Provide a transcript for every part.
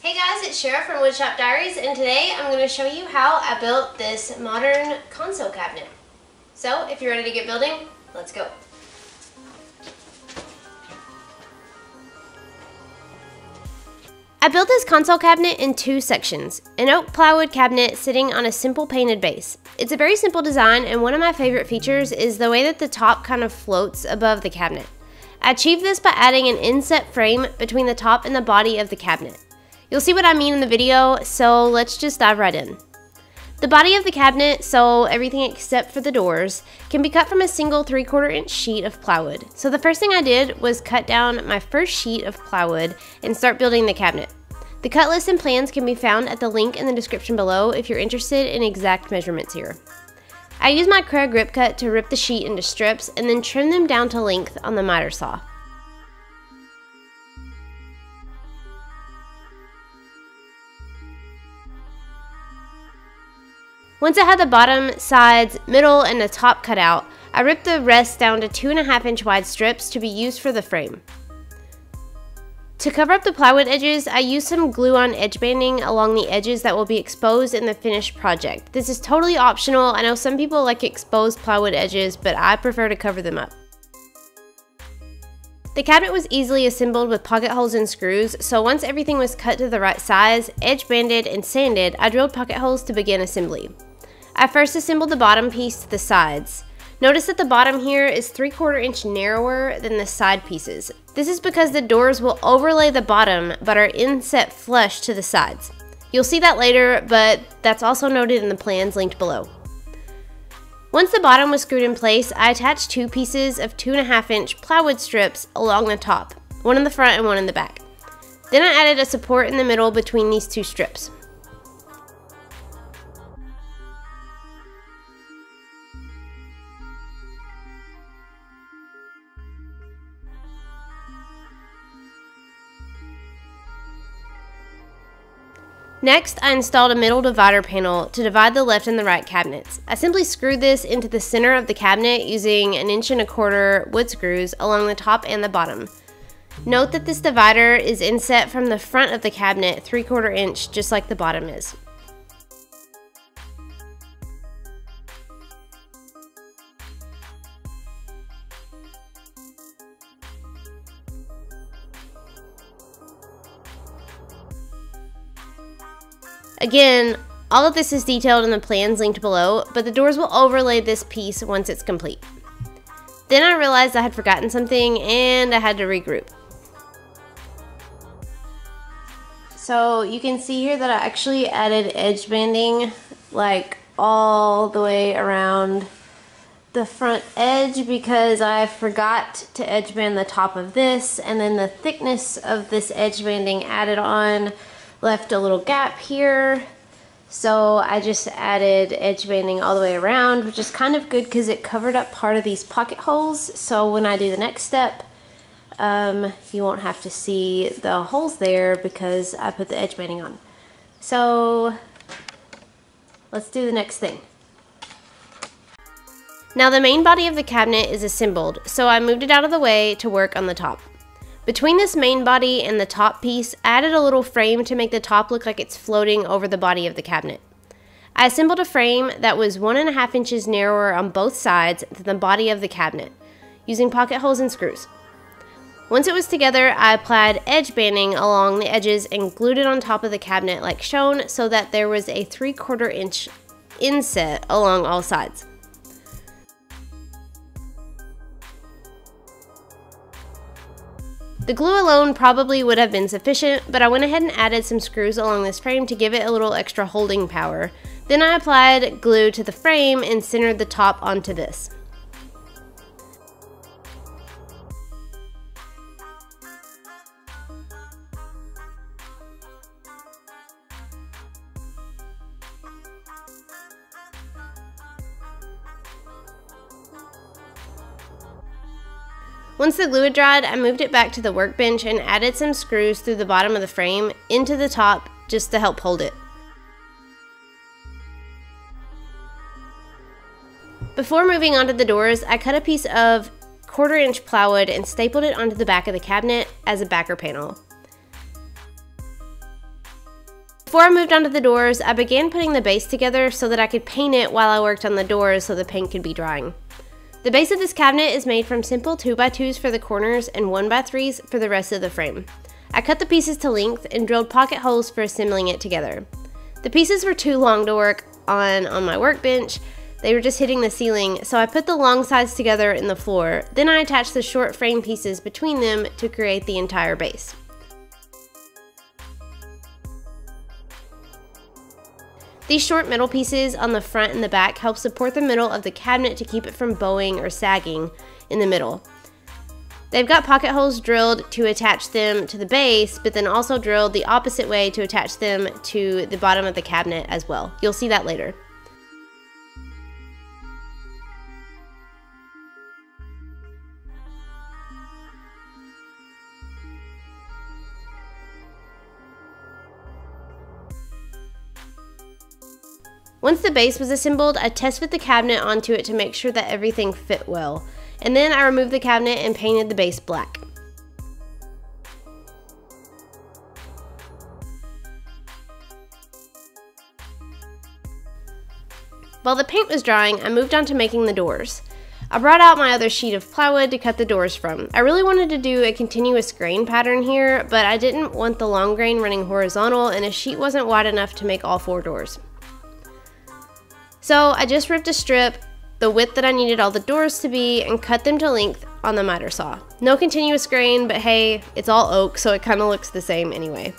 Hey guys, it's Shara from Woodshop Diaries, and today I'm going to show you how I built this modern console cabinet. So, if you're ready to get building, let's go. I built this console cabinet in two sections, an oak plywood cabinet sitting on a simple painted base. It's a very simple design, and one of my favorite features is the way that the top kind of floats above the cabinet. I achieved this by adding an inset frame between the top and the body of the cabinet. You'll see what I mean in the video, so let's just dive right in. The body of the cabinet, so everything except for the doors, can be cut from a single 3/4 inch sheet of plywood. So the first thing I did was cut down my first sheet of plywood and start building the cabinet. The cut list and plans can be found at the link in the description below if you're interested in exact measurements here. I used my Kreg rip cut to rip the sheet into strips and then trim them down to length on the miter saw. Once I had the bottom, sides, middle, and the top cut out, I ripped the rest down to 2.5 inch wide strips to be used for the frame. To cover up the plywood edges, I used some glue-on edge banding along the edges that will be exposed in the finished project. This is totally optional. I know some people like exposed plywood edges, but I prefer to cover them up. The cabinet was easily assembled with pocket holes and screws, so once everything was cut to the right size, edge banded, and sanded, I drilled pocket holes to begin assembly. I first assembled the bottom piece to the sides. Notice that the bottom here is 3/4 inch narrower than the side pieces. This is because the doors will overlay the bottom but are inset flush to the sides. You'll see that later, but that's also noted in the plans linked below. Once the bottom was screwed in place, I attached two pieces of 2.5 inch plywood strips along the top, one in the front and one in the back. Then I added a support in the middle between these two strips. Next, I installed a middle divider panel to divide the left and the right cabinets. I simply screwed this into the center of the cabinet using 1.25 inch wood screws along the top and the bottom. Note that this divider is inset from the front of the cabinet 3/4 inch, just like the bottom is. Again, all of this is detailed in the plans linked below, but the doors will overlay this piece once it's complete. Then I realized I had forgotten something and I had to regroup. So you can see here that I actually added edge banding like all the way around the front edge because I forgot to edge band the top of this, and then the thickness of this edge banding added on left a little gap here, so I just added edge banding all the way around, which is kind of good because it covered up part of these pocket holes, so when I do the next step you won't have to see the holes there because I put the edge banding on. So let's do the next thing. Now the main body of the cabinet is assembled, so I moved it out of the way to work on the top. Between this main body and the top piece, I added a little frame to make the top look like it's floating over the body of the cabinet. I assembled a frame that was 1.5 inches narrower on both sides than the body of the cabinet, using pocket holes and screws. Once it was together, I applied edge banding along the edges and glued it on top of the cabinet like shown so that there was a 3/4 inch inset along all sides. The glue alone probably would have been sufficient, but I went ahead and added some screws along this frame to give it a little extra holding power. Then I applied glue to the frame and centered the top onto this. Once the glue had dried, I moved it back to the workbench and added some screws through the bottom of the frame into the top just to help hold it. Before moving on to the doors, I cut a piece of 1/4 inch plywood and stapled it onto the back of the cabinet as a backer panel. Before I moved on to the doors, I began putting the base together so that I could paint it while I worked on the doors so the paint could be drying. The base of this cabinet is made from simple 2x2s for the corners and 1x3s for the rest of the frame. I cut the pieces to length and drilled pocket holes for assembling it together. The pieces were too long to work on my workbench. They were just hitting the ceiling, so I put the long sides together in the floor. Then I attached the short frame pieces between them to create the entire base. These short metal pieces on the front and the back help support the middle of the cabinet to keep it from bowing or sagging in the middle. They've got pocket holes drilled to attach them to the base, but then also drilled the opposite way to attach them to the bottom of the cabinet as well. You'll see that later. Once the base was assembled, I tested the cabinet onto it to make sure that everything fit well. And then I removed the cabinet and painted the base black. While the paint was drying, I moved on to making the doors. I brought out my other sheet of plywood to cut the doors from. I really wanted to do a continuous grain pattern here, but I didn't want the long grain running horizontal, and a sheet wasn't wide enough to make all 4 doors. So I just ripped a strip the width that I needed all the doors to be and cut them to length on the miter saw. No continuous grain, but hey, it's all oak, so it kind of looks the same anyway.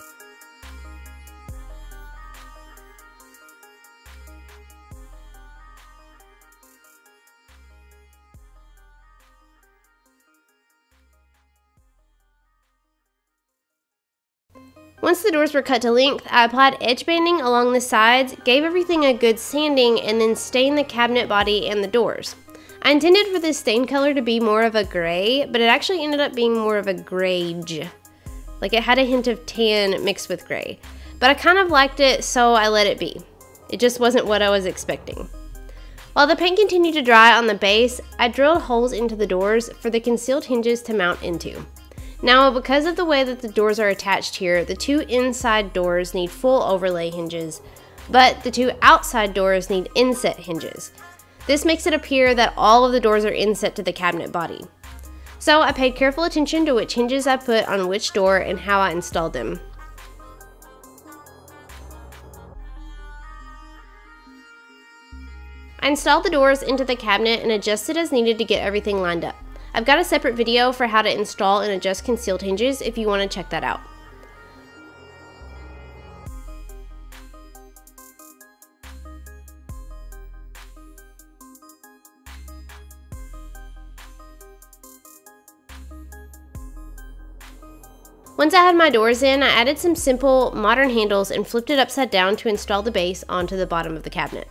Once the doors were cut to length, I applied edge banding along the sides, gave everything a good sanding, and then stained the cabinet body and the doors. I intended for this stain color to be more of a gray, but it actually ended up being more of a grage. Like it had a hint of tan mixed with gray. But I kind of liked it, so I let it be. It just wasn't what I was expecting. While the paint continued to dry on the base, I drilled holes into the doors for the concealed hinges to mount into. Now, because of the way that the doors are attached here, the 2 inside doors need full overlay hinges, but the 2 outside doors need inset hinges. This makes it appear that all of the doors are inset to the cabinet body. So I paid careful attention to which hinges I put on which door and how I installed them. I installed the doors into the cabinet and adjusted as needed to get everything lined up. I've got a separate video for how to install and adjust concealed hinges if you want to check that out. Once I had my doors in, I added some simple modern handles and flipped it upside down to install the base onto the bottom of the cabinet.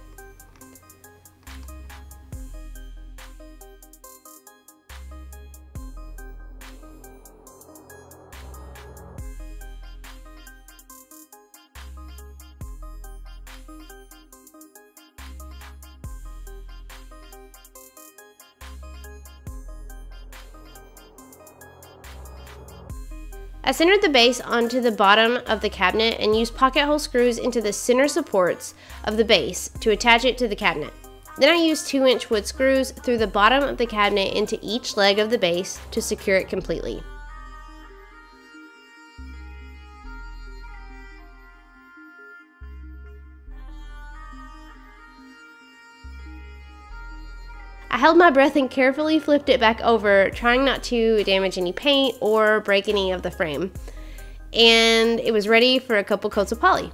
I centered the base onto the bottom of the cabinet and used pocket hole screws into the center supports of the base to attach it to the cabinet. Then I used 2-inch wood screws through the bottom of the cabinet into each leg of the base to secure it completely. I held my breath and carefully flipped it back over, trying not to damage any paint or break any of the frame. And it was ready for a couple coats of poly.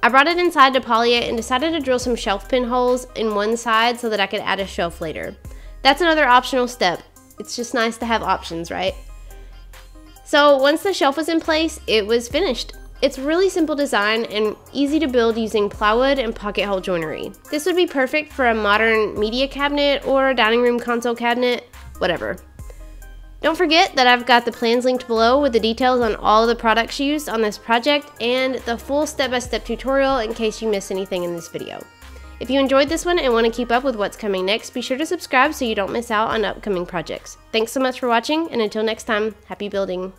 I brought it inside to poly it and decided to drill some shelf pin holes in one side so that I could add a shelf later. That's another optional step. It's just nice to have options, right? So once the shelf was in place, it was finished. It's a really simple design and easy to build using plywood and pocket hole joinery. This would be perfect for a modern media cabinet or a dining room console cabinet, whatever. Don't forget that I've got the plans linked below with the details on all of the products used on this project and the full step-by-step tutorial in case you missed anything in this video. If you enjoyed this one and want to keep up with what's coming next, be sure to subscribe so you don't miss out on upcoming projects. Thanks so much for watching, and until next time, happy building!